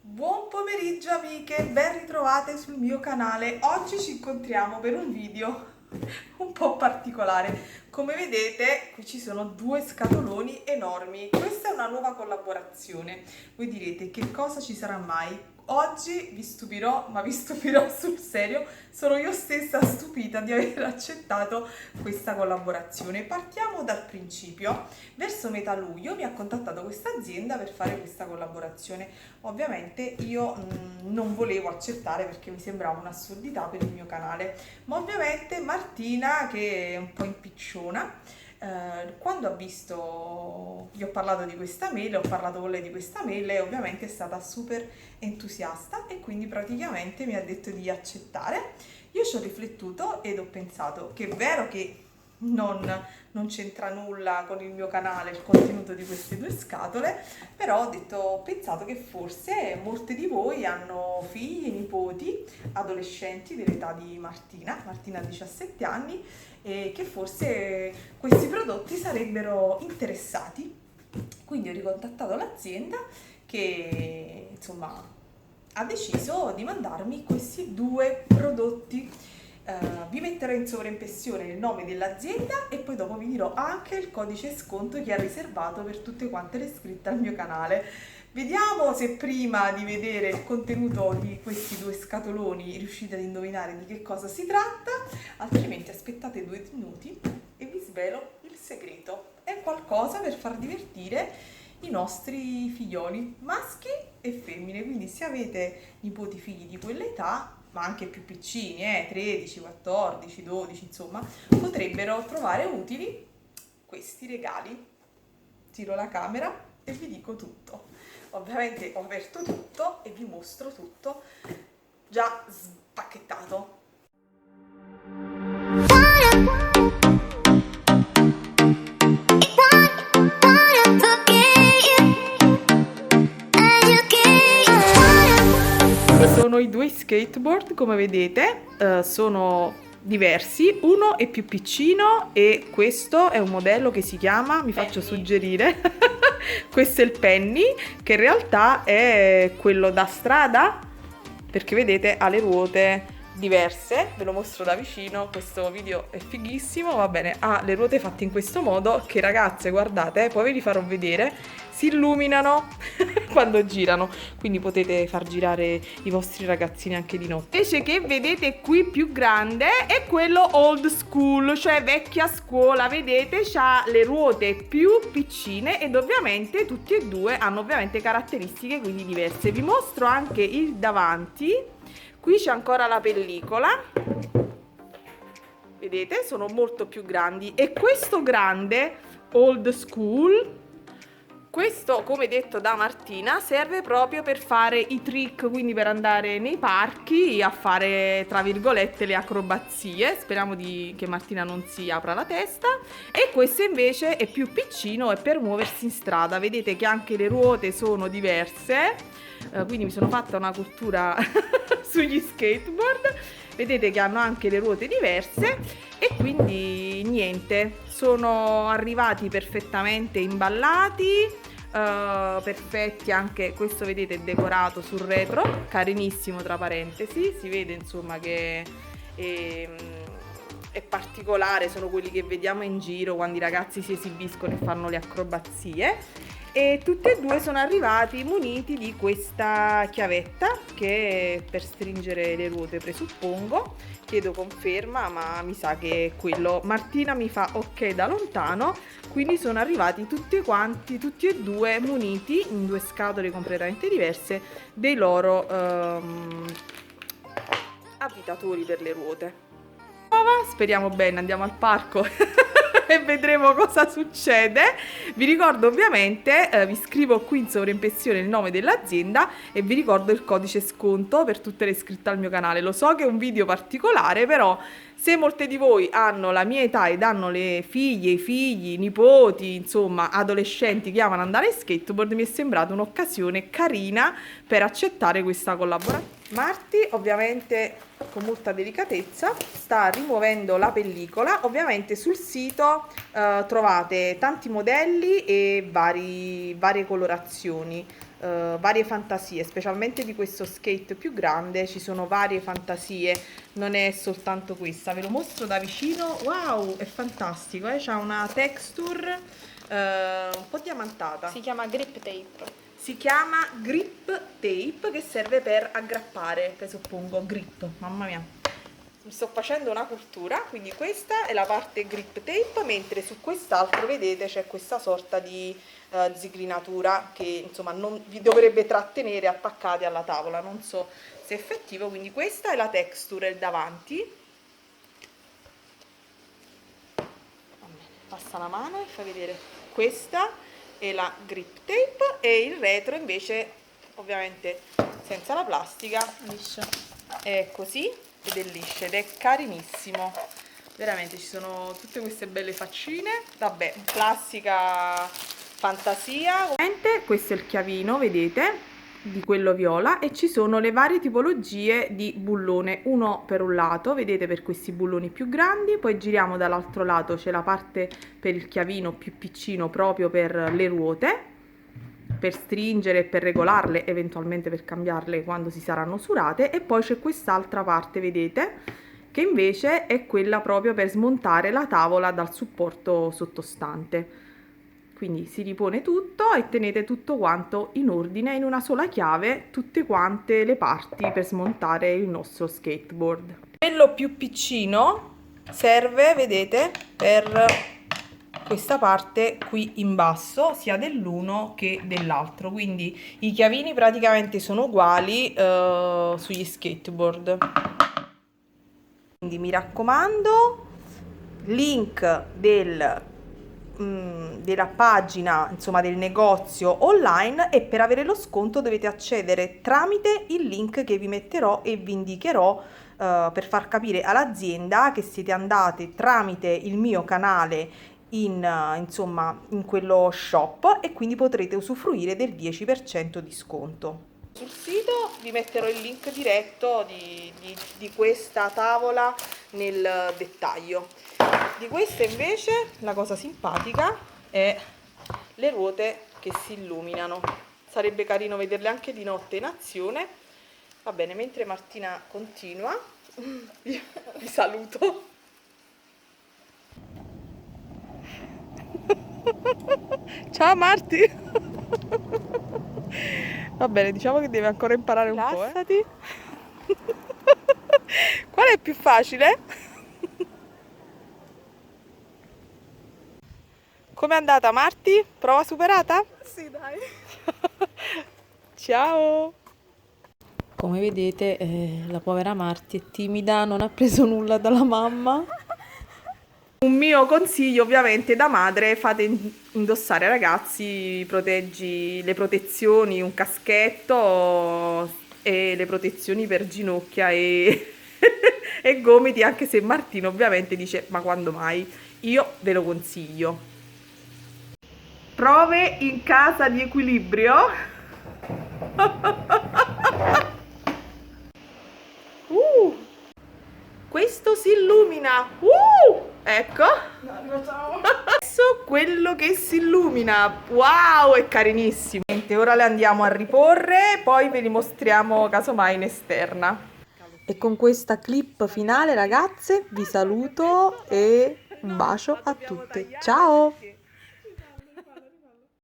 Buon pomeriggio amiche, ben ritrovate sul mio canale. Oggi ci incontriamo per un video un po' particolare. Come vedete, qui ci sono due scatoloni enormi. Questa è una nuova collaborazione. Voi direte che cosa ci sarà mai? Oggi vi stupirò, ma vi stupirò sul serio. Sono io stessa stupita di aver accettato questa collaborazione. Partiamo dal principio. Verso metà luglio mi ha contattato questa azienda per fare questa collaborazione. Ovviamente io non volevo accettare perché mi sembrava un'assurdità per il mio canale, ma ovviamente Martina, che è un po' impicciona, quando ha visto, gli ho parlato di questa mail, ho parlato con lei di questa mail e ovviamente è stata super entusiasta e quindi praticamente mi ha detto di accettare. Io ci ho riflettuto ed ho pensato che è vero che non c'entra nulla con il mio canale il contenuto di queste due scatole, però ho pensato che forse molte di voi hanno figli, nipoti, adolescenti dell'età di Martina ha 17 anni, e che forse questi prodotti sarebbero interessati. Quindi ho ricontattato l'azienda che insomma ha deciso di mandarmi questi due prodotti. Vi metterò in sovraimpressione il nome dell'azienda e poi dopo vi dirò anche il codice sconto che ha riservato per tutte quante le iscritte al mio canale. Vediamo se prima di vedere il contenuto di questi due scatoloni riuscite ad indovinare di che cosa si tratta, altrimenti aspettate 2 minuti e vi svelo il segreto. È qualcosa per far divertire i nostri figlioli, maschi e femmine, quindi se avete nipoti, figli di quell'età, ma anche più piccini, 13, 14, 12, insomma, potrebbero trovare utili questi regali. Tiro la camera e vi dico tutto. Ovviamente ho aperto tutto e vi mostro tutto già spacchettato. Sono i due skateboard, come vedete, sono diversi, uno è più piccino e questo è un modello che si chiama, mi faccio suggerire, questo è il Penny, che in realtà è quello da strada, perché vedete ha le ruote diverse, ve lo mostro da vicino, questo video è fighissimo, va bene, ha le ruote fatte in questo modo che, ragazze, guardate, poi ve li farò vedere, si illuminano quando girano, quindi potete far girare i vostri ragazzini anche di notte. Invece che vedete qui più grande è quello old school, cioè vecchia scuola, vedete, c'ha le ruote più piccine ed ovviamente tutti e due hanno ovviamente caratteristiche quindi diverse. Vi mostro anche il davanti, qui c'è ancora la pellicola, vedete, sono molto più grandi, e questo grande old school, questo, come detto da Martina, serve proprio per fare i trick, quindi per andare nei parchi a fare, tra virgolette, le acrobazie. Speriamo che Martina non si apra la testa. E questo invece è più piccino e per muoversi in strada. Vedete che anche le ruote sono diverse, quindi mi sono fatta una cultura sugli skateboard. Vedete che hanno anche le ruote diverse e quindi niente, sono arrivati perfettamente imballati, perfetti, anche questo vedete è decorato sul retro, carinissimo tra parentesi, si vede insomma che è particolare, sono quelli che vediamo in giro quando i ragazzi si esibiscono e fanno le acrobazie. E tutti e due sono arrivati muniti di questa chiavetta che è per stringere le ruote, presuppongo. Chiedo conferma, ma mi sa che è quello. Martina mi fa ok da lontano, quindi sono arrivati tutti quanti, tutti e due muniti in due scatole completamente diverse dei loro avvitatori per le ruote. Speriamo bene, andiamo al parco e vedremo cosa succede. Vi ricordo ovviamente, vi scrivo qui in sovraimpressione il nome dell'azienda e vi ricordo il codice sconto per tutte le iscritte al mio canale. Lo so che è un video particolare, però se molte di voi hanno la mia età ed hanno le figlie, i figli, i nipoti, insomma adolescenti che amano andare in skateboard, mi è sembrata un'occasione carina per accettare questa collaborazione. Marti ovviamente con molta delicatezza sta rimuovendo la pellicola. Ovviamente sul sito trovate tanti modelli e varie colorazioni. varie fantasie, specialmente di questo skate più grande ci sono varie fantasie, non è soltanto questa. Ve lo mostro da vicino. Wow, è fantastico, c'ha una texture un po' diamantata. Si chiama grip tape. Si chiama grip tape, che serve per aggrappare, presuppongo, grip, mamma mia. Mi sto facendo una cultura, quindi questa è la parte grip tape, mentre su quest'altro, vedete, c'è questa sorta di zigrinatura che insomma non vi dovrebbe trattenere attaccati alla tavola, non so se è effettivo. Quindi questa è la texture, il davanti. Passa la mano e fa vedere. Questa è la grip tape e il retro invece, ovviamente senza la plastica, Liscio. è così ed è liscio ed è carinissimo. Veramente ci sono tutte queste belle faccine, vabbè, classica fantasia. Questo è il chiavino, vedete, di quello viola, e ci sono le varie tipologie di bullone, uno per un lato, vedete, per questi bulloni più grandi, poi giriamo dall'altro lato, c'è la parte per il chiavino più piccino proprio per le ruote, per stringere e per regolarle, eventualmente per cambiarle quando si saranno usurate, e poi c'è quest'altra parte, vedete, che invece è quella proprio per smontare la tavola dal supporto sottostante. Quindi si ripone tutto e tenete tutto quanto in ordine in una sola chiave, tutte quante le parti per smontare il nostro skateboard. Quello più piccino serve, vedete, per questa parte qui in basso, sia dell'uno che dell'altro. Quindi i chiavini praticamente sono uguali sugli skateboard. Quindi mi raccomando, link della pagina, insomma del negozio online, e per avere lo sconto dovete accedere tramite il link che vi metterò e vi indicherò per far capire all'azienda che siete andate tramite il mio canale insomma in quello shop, e quindi potrete usufruire del 10% di sconto. Sul sito vi metterò il link diretto di questa tavola nel dettaglio. Di questa invece la cosa simpatica è le ruote che si illuminano. Sarebbe carino vederle anche di notte in azione. Va bene, mentre Martina continua, vi saluto. Ciao Marti! Va bene, diciamo che deve ancora imparare un po'. Rilassati. Qual è più facile? Com'è andata Marti? Prova superata? Sì, dai. Ciao! Come vedete, la povera Marti è timida, non ha preso nulla dalla mamma. Un mio consiglio ovviamente da madre: fate indossare ai ragazzi le protezioni, un caschetto e le protezioni per ginocchia e, e gomiti, anche se Martino ovviamente dice ma quando mai? Io ve lo consiglio. Prove in casa di equilibrio. Questo si illumina. Ecco. Adesso quello che si illumina. Wow, è carinissimo. Ora le andiamo a riporre, poi ve li mostriamo casomai in esterna. E con questa clip finale, ragazze, vi saluto e un bacio a tutte. Ciao!